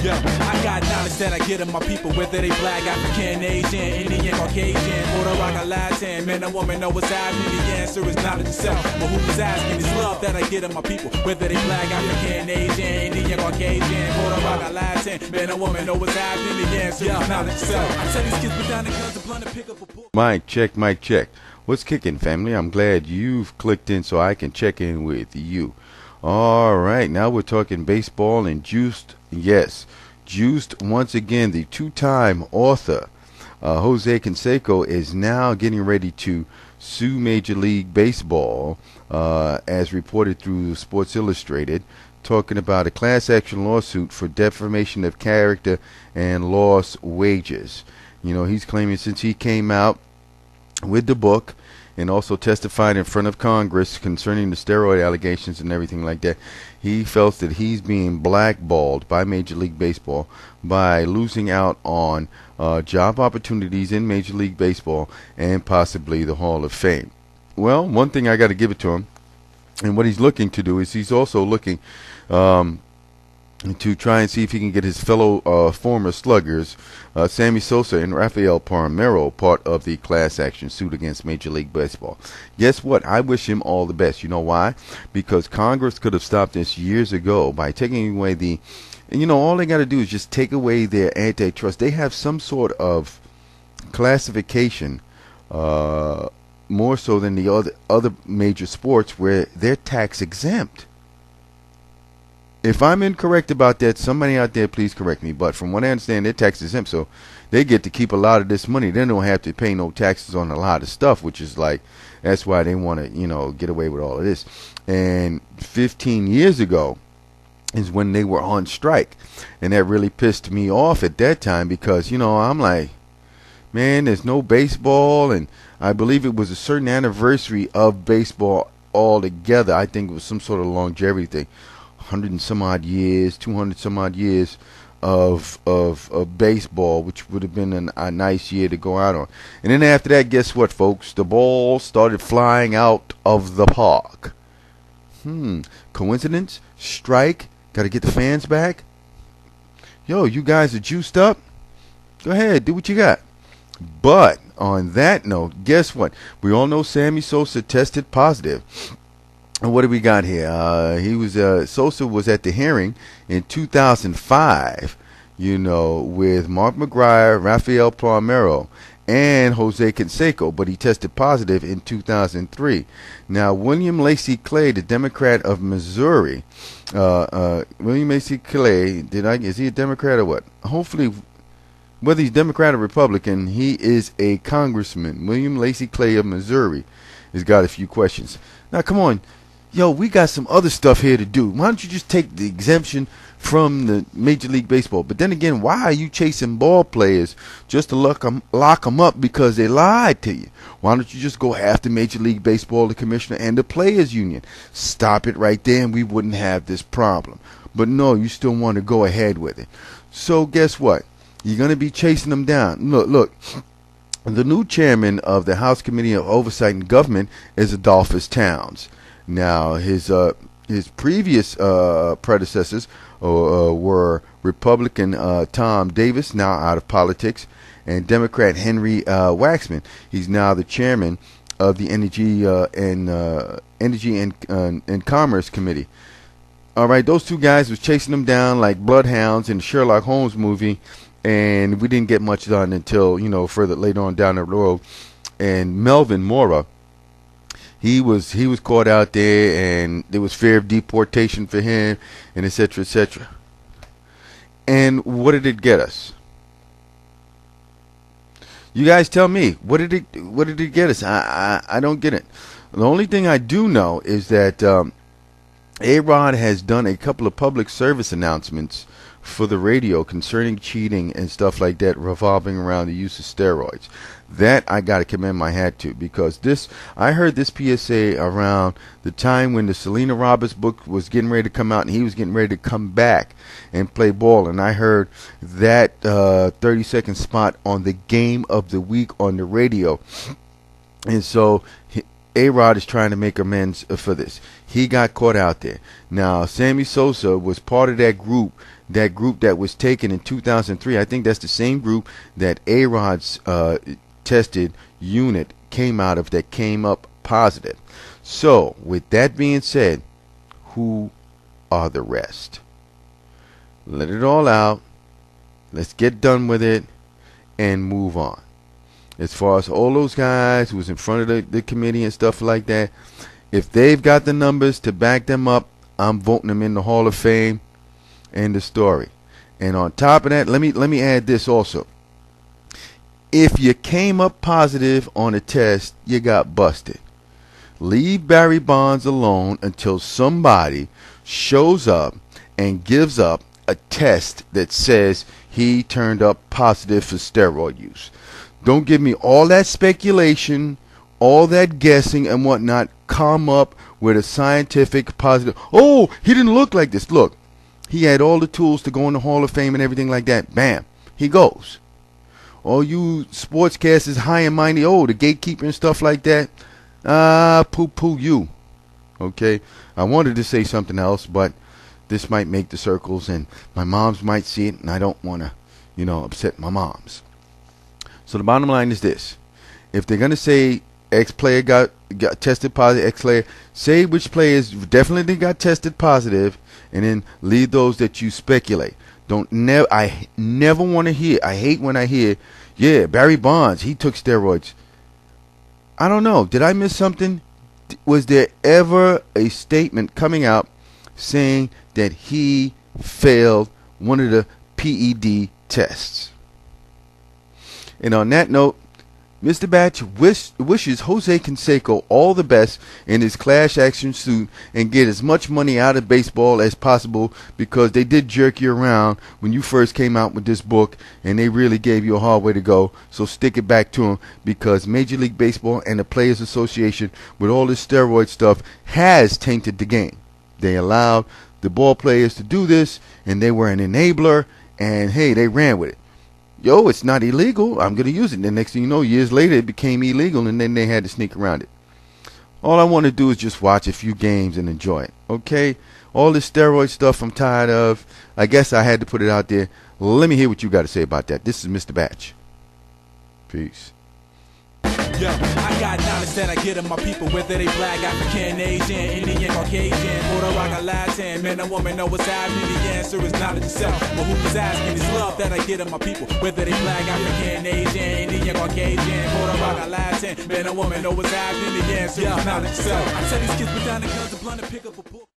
Yo, I got knowledge that I get of my people, whether they black, African, Asian, Indian, Caucasian, Puerto Rican, Latin, man or woman, know what's happening. The answer is knowledge itself. But who's asking is love that I get of my people, whether they black, African, Asian, Indian, Caucasian, Puerto Rican, Latin, man or woman, know what's happening. The answer is knowledge itself. I tell these kids put down the guns and blunt and pick up a book. Mic check, mic check. What's kicking, family? I'm glad you've clicked in so I can check in with you. All right, now we're talking baseball and Juiced. Yes, Juiced once again. The two-time author, Jose Conseco, is now getting ready to sue Major League Baseball, as reported through Sports Illustrated, talking about a class action lawsuit for defamation of character and lost wages. You know, he's claiming since he came out with the book and also testified in front of Congress concerning the steroid allegations and everything like that, he felt that he's being blackballed by Major League Baseball by losing out on job opportunities in Major League Baseball and possibly the Hall of Fame. Well, one thing I got to give it to him, and what he's looking to do is he's also looking to try and see if he can get his fellow former sluggers, Sammy Sosa and Rafael Palmeiro, part of the class action suit against Major League Baseball. Guess what? I wish him all the best. You know why? Because Congress could have stopped this years ago by taking away the, and you know, all they got to do is just take away their antitrust. They have some sort of classification, more so than the other major sports, where they're tax exempt. If I'm incorrect about that, somebody out there please correct me. But from what I understand, they're tax exempt, so they get to keep a lot of this money. They don't have to pay no taxes on a lot of stuff, which is like, that's why they want to, you know, get away with all of this. And 15 years ago is when they were on strike, and that really pissed me off at that time because, you know, I'm like, man, there's no baseball, and I believe it was a certain anniversary of baseball altogether. I think it was some sort of longevity thing. 100 and some odd years, 200 some odd years of baseball, which would have been a nice year to go out on. And then after that, guess what, folks? The ball started flying out of the park. Coincidence? Strike? Got to get the fans back? Yo, you guys are juiced up? Go ahead, do what you got. But on that note, guess what? We all know Sammy Sosa tested positive. And what do we got here? Sosa was at the hearing in 2005, you know, with Mark McGwire, Rafael Palmeiro, and Jose Conseco, but he tested positive in 2003. Now, William Lacey Clay, the Democrat of Missouri, William Lacey Clay, is he a Democrat or what? Hopefully, whether he's Democrat or Republican, he is a congressman. William Lacey Clay of Missouri has got a few questions. Now, come on. Yo, we got some other stuff here to do. Why don't you just take the exemption from the Major League Baseball? But then again, why are you chasing ball players just to lock them up because they lied to you? Why don't you just go after Major League Baseball, the commissioner, and the players union? Stop it right there and we wouldn't have this problem. But no, you still want to go ahead with it. So guess what? You're going to be chasing them down. Look. The new chairman of the House Committee of Oversight and Government is Adolphus Towns. Now, his previous predecessors were Republican Tom Davis, now out of politics, and Democrat Henry Waxman. He's now the chairman of the Energy and Commerce Committee. All right, those two guys was chasing them down like bloodhounds in the Sherlock Holmes movie, and we didn't get much done until, you know, further later on down the road. And Melvin Mora, He was caught out there, and there was fear of deportation for him, and et cetera, et cetera. And what did it get us? You guys tell me. What did it get us? I don't get it. The only thing I do know is that A-Rod has done a couple of public service announcements for the radio concerning cheating and stuff like that revolving around the use of steroids. That I got to commend my hat to, because I heard this PSA around the time when the Selena Roberts book was getting ready to come out and he was getting ready to come back and play ball, and I heard that 30-second spot on the Game of the Week on the radio. And so A-Rod is trying to make amends for this. He got caught out there. Now, Sammy Sosa was part of that group that group that was taken in 2003. I think that's the same group that A-Rod's tested unit came out of, that came up positive. So, with that being said, who are the rest? Let it all out. Let's get done with it and move on. As far as all those guys who was in front of the committee and stuff like that, if they've got the numbers to back them up, I'm voting them in the Hall of Fame. End of story. And on top of that, let me add this also. If you came up positive on a test, you got busted. Leave Barry Bonds alone until somebody shows up and gives up a test that says he turned up positive for steroid use. Don't give me all that speculation, all that guessing and whatnot. Come up with a scientific positive. Oh, he didn't look like this. Look, he had all the tools to go in the Hall of Fame and everything like that. Bam, he goes. All you sportscasters high and mighty, oh, the gatekeeper and stuff like that. Poo-poo you. Okay, I wanted to say something else, but this might make the circles, and my moms might see it, and I don't want to, upset my moms. So the bottom line is this: if they're gonna say X player got tested positive, X player, say which players definitely got tested positive, and then leave those that you speculate. I never want to hear. I hate when I hear, yeah, Barry Bonds, he took steroids. I don't know. Did I miss something? Was there ever a statement coming out saying that he failed one of the PED tests? And on that note, Mr. Batch wishes Jose Conseco all the best in his class action suit and get as much money out of baseball as possible, because they did jerk you around when you first came out with this book, and they really gave you a hard way to go. So stick it back to them, because Major League Baseball and the Players Association, with all this steroid stuff, has tainted the game. They allowed the ball players to do this, and they were an enabler, and hey, they ran with it. Yo, it's not illegal, I'm going to use it. And the next thing you know, years later, it became illegal, and then they had to sneak around it. All I want to do is just watch a few games and enjoy it, okay? All this steroid stuff I'm tired of. I guess I had to put it out there. Let me hear what you got to say about that. This is Mr. Batch. Peace. Yo, I got knowledge that I get of my people, whether they black, African, Asian, Indian, Caucasian, Puerto Rican, Latin, man or woman, know what's happening. The answer is knowledge itself. But who was asking is love that I get of my people, whether they black, African, Asian, Indian, Caucasian, Puerto Rican, Latin, man or woman, know what's happening. The answer is knowledge itself. I tell these kids put down the guns and blunt and pick up a book.